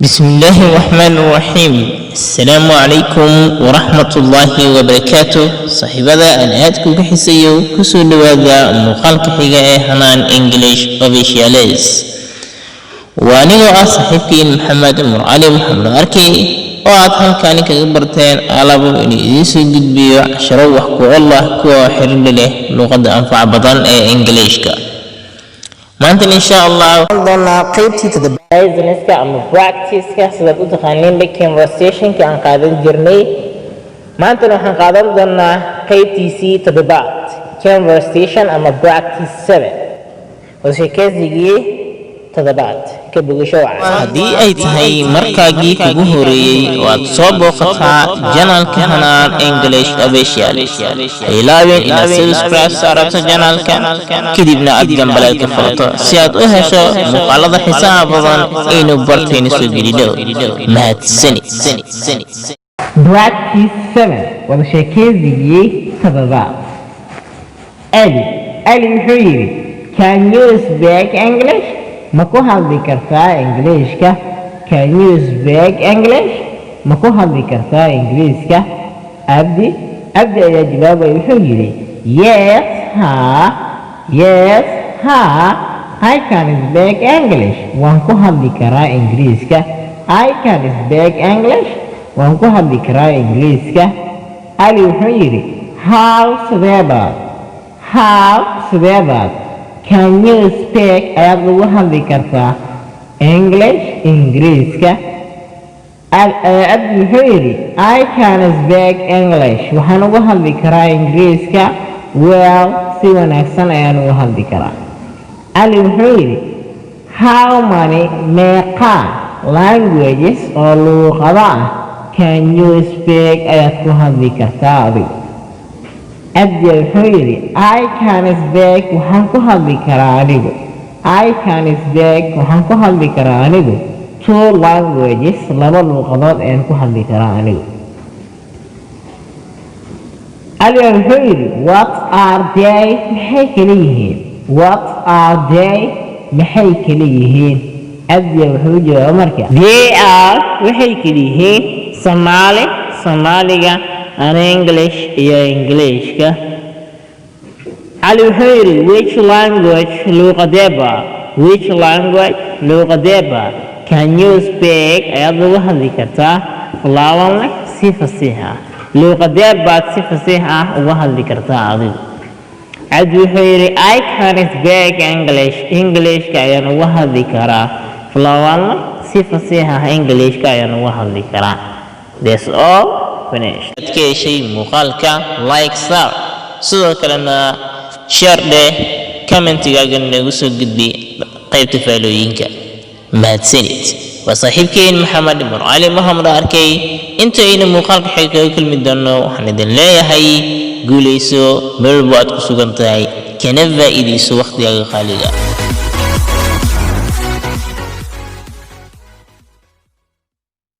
بسم الله الرحمن الرحيم. السلام عليكم ورحمة الله وبركاته. صاحبada aan aad ku bixisayo ku soo dhawaada muuqaalka xiga ee hanaan English Officials. waanigoo ah saaxiibkiin Maxamed Murcali Maxamed Arkay oo aad halkaan kaga barteen alabo inuu idin soo gudbiyo casharo wax ku Allah kuwa xiriir leh luqadda anfac badan ee Englishka. maanta insha Allah doona qaybtii toddobaadka ama practice-ka sida u taqaaniin conversation-ka aan qaadan jirnay. maanta waxaan qaadan doonaa qaybtiisii toddobaad conversation ama practice 7 oo sheekaysigii toddobaad ka bogasho haddii ay tahay markaagii kugu horeeyay oo aad soo booqataa channelka hanaan English Officials ilaawin inaad subscribe saarato channelka kadibna aad gambalaalka furato si aad u hesho muuqaalada xiisaha badan inuu bartayna soo geliyo. mahadsanid. Practice 7 wada sheekaysigii toddobaad. Ali wuxuu yidhi, Can you speak English? ma ku hadli kartaa Ingiriiska? Can you speak English? ma ku hadli kartaa Ingiriiska? Abdi ayaa jawaabay wuxuu yidhi, Yes, I can speak English. waan ku hadli karaa Ingiriiska. I can speak English. waan ku hadli karaa Ingiriiska. Ali wuxuu yidhi, How sidee baad? Can you speak ayaad ugu hadli kartaa English Ingiriiska? Abdi wuxuu yidhi, I can speak English. waxaan ugu hadli karaa Ingiriiska well si wanaagsan ayaan ugu hadli karaa. Ali wuxuu yidhi, How many meeqa languages oo luuqado ah can you speak ayaad ku hadli kartaa adigu? Abdi wuxuu yidhi, I can speak waxaan ku hadli karaa anigu. I can speak waxaan ku hadli karaa anigu 2 languages laba luuqadood ayaan ku hadli karaa anigu. Ali wuxuu yidhi, What are they? maxay kala yihiin? What are they? maxay kala yihiin? Abdi wuxuu jawaabay marka, They are waxay kala yihiin Soomaaliga and English iyo Englishka. Ali wuxuu yidhi, Which language luuqadeeba can you speak ayaad ugu hadli kartaa fluently si fasiix ah? luuqadeebaad si fasiix ah uga hadli kartaa adigu? Abdi wuxuu yidhi, I can speak Englishka ayaan uga hadli karaa fluently si fasiix ah Englishka ayaan uga hadli karaa. That's all. ka heshay muuqaalka like saar, sidoo kalena share dheh, commentigaaga nagu soo gudbi qaybta faalooyinka. mahadsanid. waa saaxiibkeen Maxamed Murcali Maxamed Arkay. intayna muuqaalka xiga kaga kulmi doono waxaan idin leeyahay guuleyso meel walba aad ku sugan tahay kana faa'iidayso waqtigaaga qaaliga.